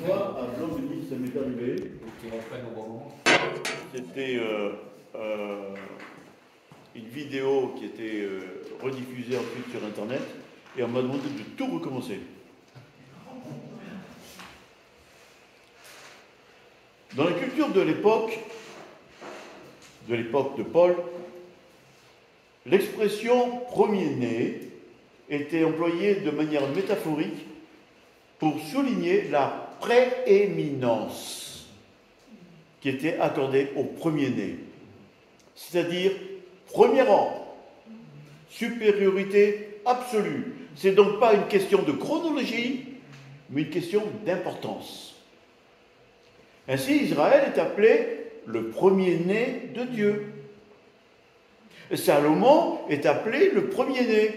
fois, à Blanc-Denis, ça m'est arrivé. C'était une vidéo qui était rediffusée ensuite sur Internet, et on m'a demandé de tout recommencer. Dans la culture de l'époque de Paul, l'expression premier-né était employée de manière métaphorique pour souligner la prééminence qui était accordée au premier-né, c'est-à-dire premier rang, supériorité absolue. C'est donc pas une question de chronologie, mais une question d'importance. Ainsi, Israël est appelé le premier-né de Dieu. Et Salomon est appelé le premier-né,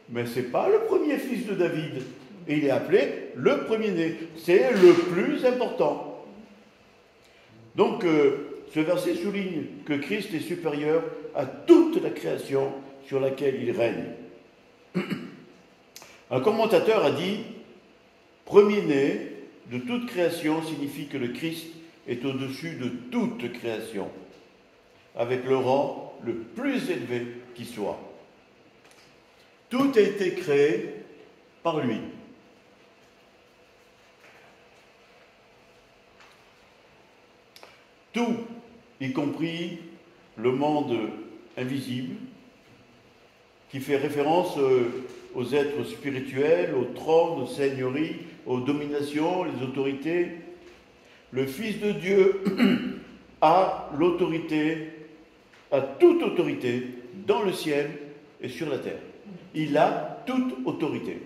mais ce n'est pas le premier fils de David. Et il est appelé le premier-né. C'est le plus important. Donc, ce verset souligne que Christ est supérieur à toute la création sur laquelle il règne. Un commentateur a dit « Premier-né de toute création signifie que le Christ est au-dessus de toute création, avec le rang le plus élevé qui soit. Tout a été créé par lui. Tout, y compris le monde invisible, qui fait référence aux êtres spirituels, aux trônes, aux seigneuries, aux dominations, les autorités. Le Fils de Dieu a l'autorité, a toute autorité dans le ciel et sur la terre. Il a toute autorité.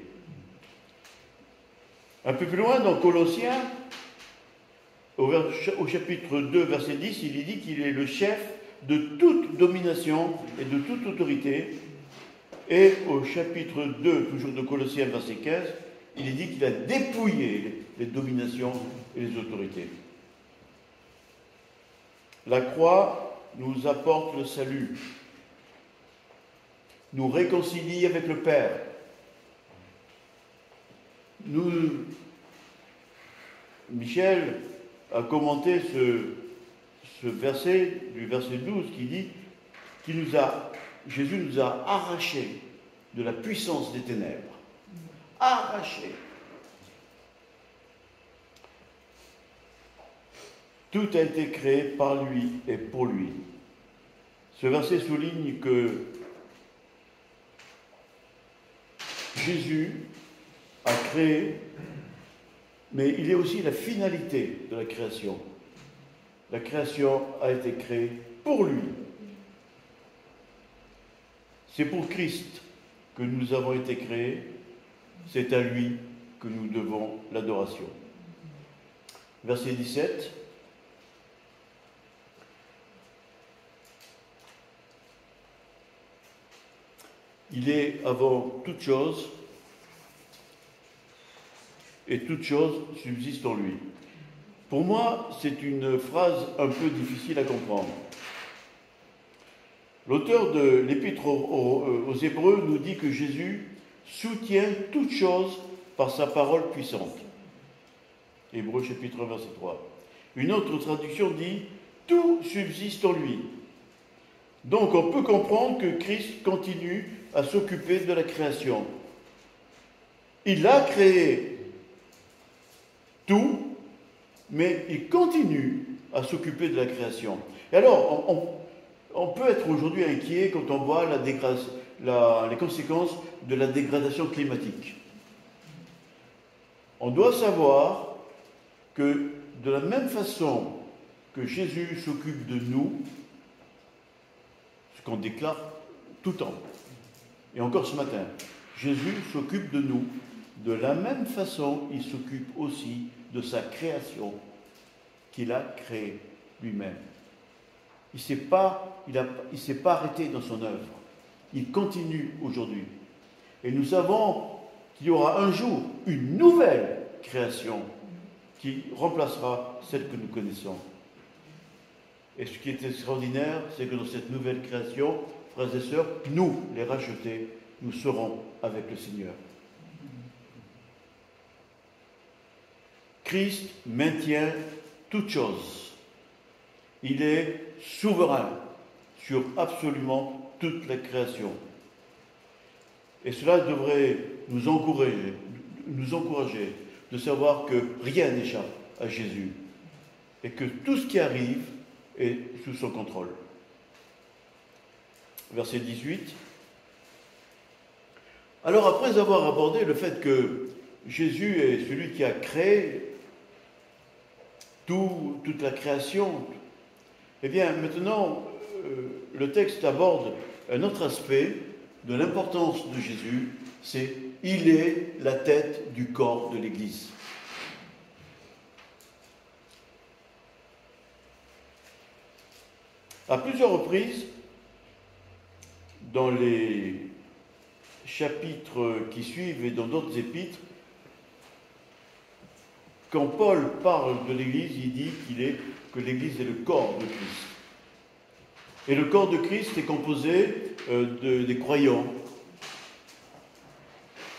Un peu plus loin, dans Colossiens, au chapitre 2, verset 10, il est dit qu'il est le chef de toute domination et de toute autorité. Et au chapitre 2, toujours de Colossiens, verset 15, il est dit qu'il a dépouillé les dominations et les autorités. La croix nous apporte le salut, nous réconcilie avec le Père. Michel a commenté ce verset, du verset 12, qui dit Jésus nous a arrachés de la puissance des ténèbres. Arrachés. Tout a été créé par lui et pour lui. Ce verset souligne que Jésus a créé, mais il est aussi la finalité de la création. La création a été créée pour lui. C'est pour Christ que nous avons été créés, c'est à lui que nous devons l'adoration. Verset 17. Il est avant toute chose, et toute chose subsiste en lui. Pour moi, c'est une phrase un peu difficile à comprendre. L'auteur de l'Épître aux Hébreux nous dit que Jésus soutient toute chose par sa parole puissante. Hébreux chapitre 1, verset 3. Une autre traduction dit « Tout subsiste en lui ». Donc on peut comprendre que Christ continue à s'occuper de la création. Il a créé tout, mais il continue à s'occuper de la création. Et alors, on peut être aujourd'hui inquiet quand on voit les conséquences de la dégradation climatique. On doit savoir que de la même façon que Jésus s'occupe de nous, ce qu'on déclare tout le temps, et encore ce matin, Jésus s'occupe de nous. De la même façon, il s'occupe aussi de sa création qu'il a créée lui-même. Il ne s'est pas arrêté dans son œuvre. Il continue aujourd'hui. Et nous savons qu'il y aura un jour une nouvelle création qui remplacera celle que nous connaissons. Et ce qui est extraordinaire, c'est que dans cette nouvelle création, frères et sœurs, nous, les rachetés, nous serons avec le Seigneur. Christ maintient toutes choses. Il est souverain sur absolument toute la création. Et cela devrait nous encourager de savoir que rien n'échappe à Jésus et que tout ce qui arrive est sous son contrôle. Verset 18. Alors après avoir abordé le fait que Jésus est celui qui a créé toute la création, eh bien maintenant le texte aborde un autre aspect de l'importance de Jésus, c'est il est la tête du corps de l'Église. À plusieurs reprises, dans les chapitres qui suivent et dans d'autres épîtres, quand Paul parle de l'Église, il dit que l'Église est le corps de Christ. Et le corps de Christ est composé des croyants.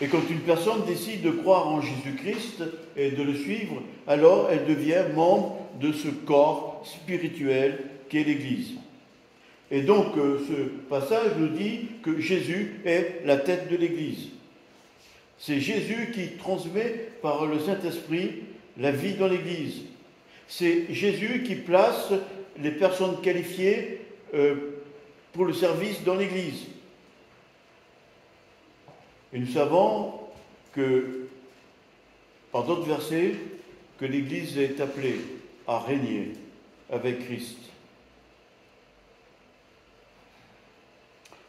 Et quand une personne décide de croire en Jésus-Christ et de le suivre, alors elle devient membre de ce corps spirituel qu'est l'Église. Et donc ce passage nous dit que Jésus est la tête de l'Église. C'est Jésus qui transmet par le Saint-Esprit la vie dans l'Église. C'est Jésus qui place les personnes qualifiées pour le service dans l'Église. Et nous savons que, par d'autres versets, que l'Église est appelée à régner avec Christ.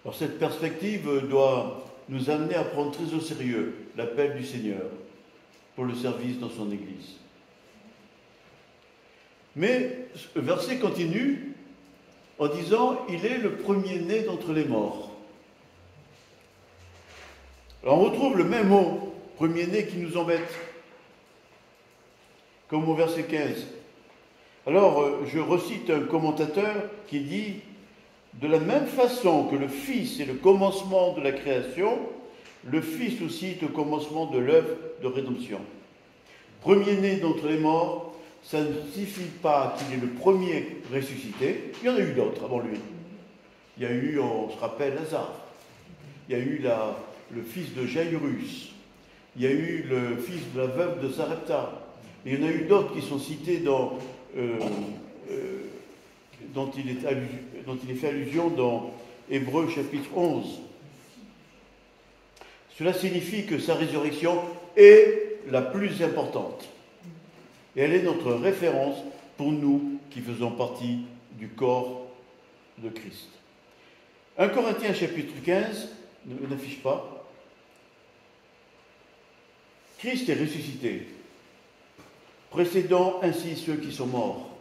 Alors cette perspective doit nous amener à prendre très au sérieux l'appel du Seigneur pour le service dans son Église. Mais le verset continue en disant « Il est le premier-né d'entre les morts ». Alors on retrouve le même mot, premier-né, qui nous embête, comme au verset 15. Alors je recite un commentateur qui dit « De la même façon que le Fils est le commencement de la création, le Fils aussi est le commencement de l'œuvre de rédemption. Premier-né d'entre les morts, ça ne signifie pas qu'il est le premier ressuscité. Il y en a eu d'autres avant lui. Il y a eu, on se rappelle, Lazare. Il y a eu le fils de Jairus. Il y a eu le fils de la veuve de Sarepta. Et il y en a eu d'autres qui sont cités dont il est fait allusion dans Hébreux chapitre 11. Cela signifie que sa résurrection est la plus importante. Et elle est notre référence pour nous qui faisons partie du corps de Christ. 1 Corinthiens chapitre 15, ne n'affiche pas. Christ est ressuscité, précédant ainsi ceux qui sont morts.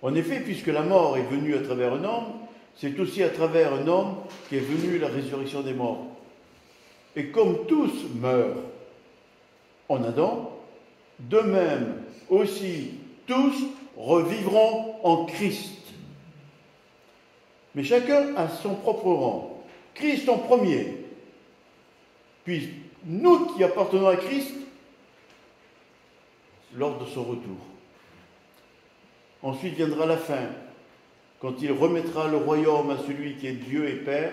En effet, puisque la mort est venue à travers un homme, c'est aussi à travers un homme qu'est venue la résurrection des morts. Et comme tous meurent en Adam, de même aussi tous revivront en Christ. Mais chacun a son propre rang. Christ en premier. Puis nous qui appartenons à Christ, lors de son retour. Ensuite viendra la fin, quand il remettra le royaume à celui qui est Dieu et Père,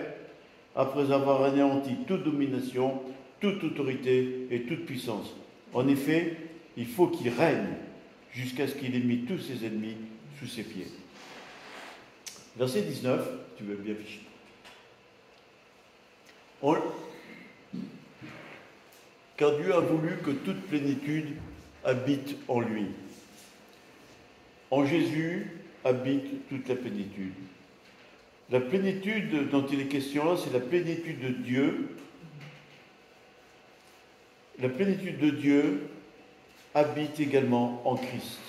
après avoir anéanti toute domination, toute autorité et toute puissance. En effet, il faut qu'il règne jusqu'à ce qu'il ait mis tous ses ennemis sous ses pieds. Verset 19, tu veux bien afficher. Car Dieu a voulu que toute plénitude habite en lui. En Jésus habite toute la plénitude. La plénitude dont il est question là, c'est la plénitude de Dieu. La plénitude de Dieu habite également en Christ.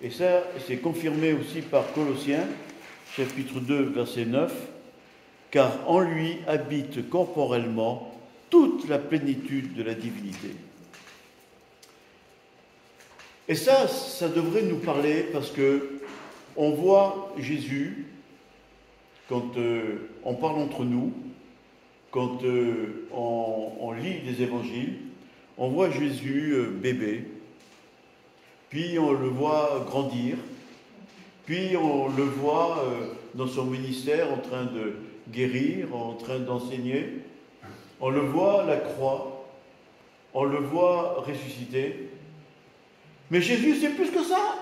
Et ça, c'est confirmé aussi par Colossiens, chapitre 2, verset 9, « Car en lui habite corporellement toute la plénitude de la divinité. » Et ça devrait nous parler parce que on voit Jésus, quand on parle entre nous, quand on lit des évangiles, on voit Jésus bébé, puis on le voit grandir, puis on le voit dans son ministère en train de guérir, en train d'enseigner. On le voit à la croix, on le voit ressusciter. Mais Jésus, c'est plus que ça.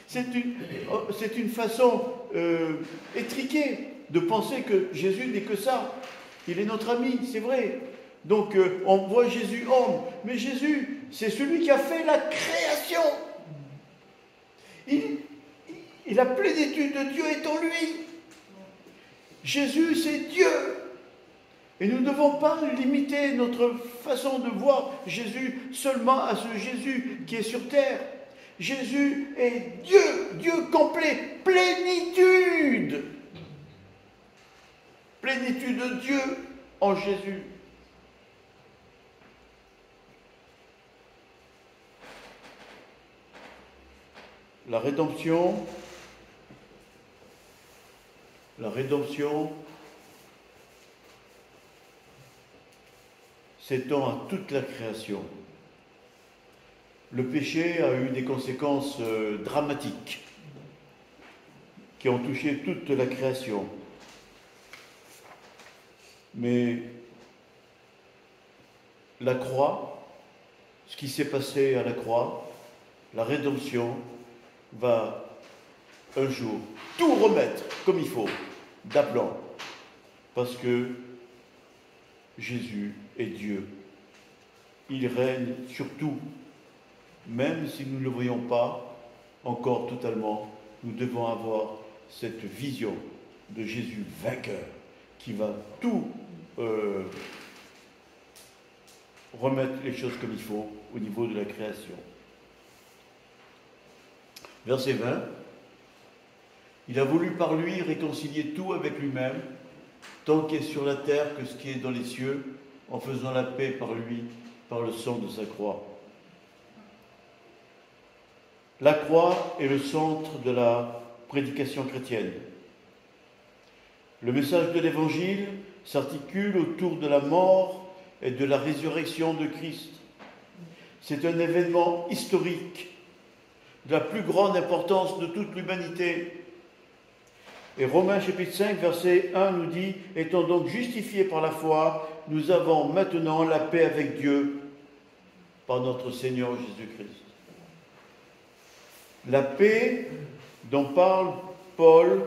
C'est une façon étriquée de penser que Jésus n'est que ça. Il est notre ami, c'est vrai. Donc on voit Jésus homme, mais Jésus, c'est celui qui a fait la création. La plénitude de Dieu est en lui. Jésus, c'est Dieu. Et nous ne devons pas limiter notre façon de voir Jésus seulement à ce Jésus qui est sur terre. Jésus est Dieu, Dieu complet, plénitude. Plénitude de Dieu en Jésus. La rédemption, s'étend à toute la création. Le péché a eu des conséquences dramatiques qui ont touché toute la création. Mais la croix, ce qui s'est passé à la croix, la rédemption, va un jour tout remettre comme il faut, d'aplomb, parce que Jésus est Dieu. Il règne sur tout. Même si nous ne le voyons pas encore totalement, nous devons avoir cette vision de Jésus vainqueur qui va tout remettre les choses comme il faut au niveau de la création. Verset 20. Il a voulu par lui réconcilier tout avec lui-même, tant qu'il est sur la terre que ce qui est dans les cieux, en faisant la paix par lui, par le sang de sa croix. La croix est le centre de la prédication chrétienne. Le message de l'Évangile s'articule autour de la mort et de la résurrection de Christ. C'est un événement historique de la plus grande importance de toute l'humanité. Et Romains chapitre 5, verset 1 nous dit « Étant donc justifiés par la foi, nous avons maintenant la paix avec Dieu par notre Seigneur Jésus-Christ. » La paix dont parle Paul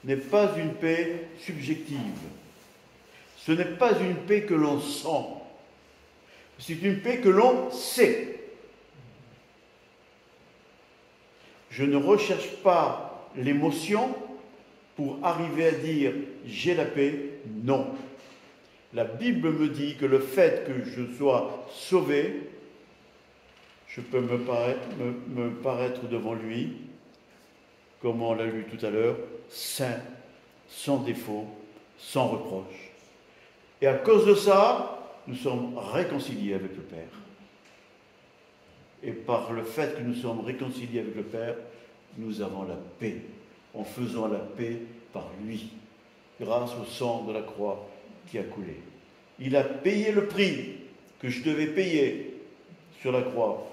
n'est pas une paix subjective. Ce n'est pas une paix que l'on sent. C'est une paix que l'on sait. Je ne recherche pas l'émotion pour arriver à dire « j'ai la paix ». Non. La Bible me dit que le fait que je sois sauvé, je peux me paraître devant lui, comme on l'a lu tout à l'heure, saint, sans défaut, sans reproche. Et à cause de ça, nous sommes réconciliés avec le Père. Et par le fait que nous sommes réconciliés avec le Père, nous avons la paix, en faisant la paix par lui, grâce au sang de la croix qui a coulé. Il a payé le prix que je devais payer sur la croix,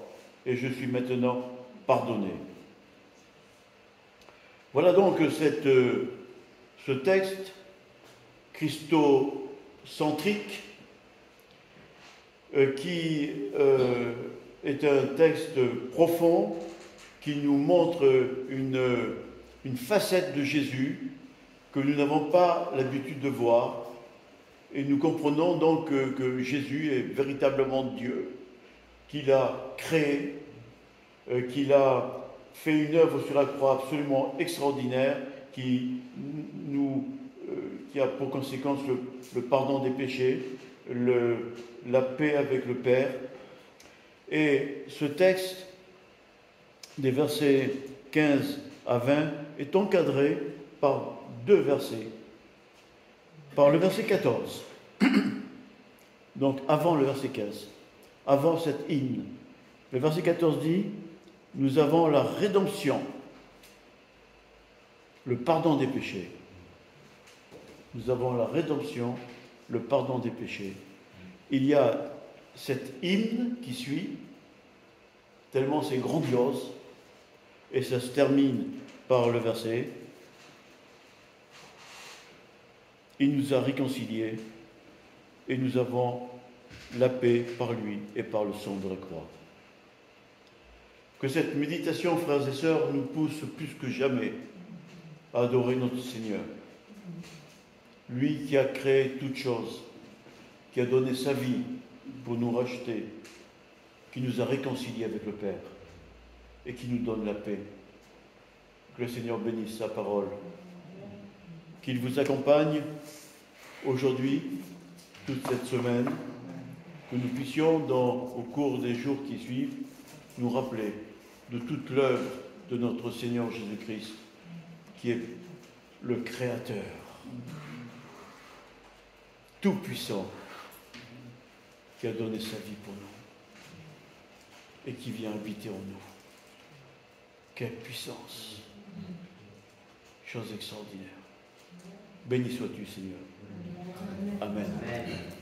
et je suis maintenant pardonné. Voilà donc ce texte christocentrique qui est un texte profond qui nous montre une facette de Jésus que nous n'avons pas l'habitude de voir. Et nous comprenons donc que Jésus est véritablement Dieu, qu'il a créé, qu'il a fait une œuvre sur la croix absolument extraordinaire qui a pour conséquence le pardon des péchés, la paix avec le Père. Et ce texte, des versets 15 à 20, est encadré par deux versets. Par le verset 14, donc avant le verset 15, avant cette hymne. Le verset 14 dit « Nous avons la rédemption, le pardon des péchés. » Nous avons la rédemption, le pardon des péchés. Il y a cette hymne qui suit, tellement c'est grandiose. Et ça se termine par le verset. Il nous a réconciliés et nous avons la paix par lui et par le sang de la croix. Que cette méditation, frères et sœurs, nous pousse plus que jamais à adorer notre Seigneur. Lui qui a créé toutes choses, qui a donné sa vie pour nous racheter, qui nous a réconciliés avec le Père et qui nous donne la paix. Que le Seigneur bénisse sa parole. Qu'il vous accompagne aujourd'hui, toute cette semaine, que nous puissions, au cours des jours qui suivent, nous rappeler de toute l'œuvre de notre Seigneur Jésus-Christ, qui est le Créateur, tout-puissant, qui a donné sa vie pour nous et qui vient habiter en nous. Quelle puissance! Chose extraordinaire. Béni sois-tu, Seigneur. Amen. Amen.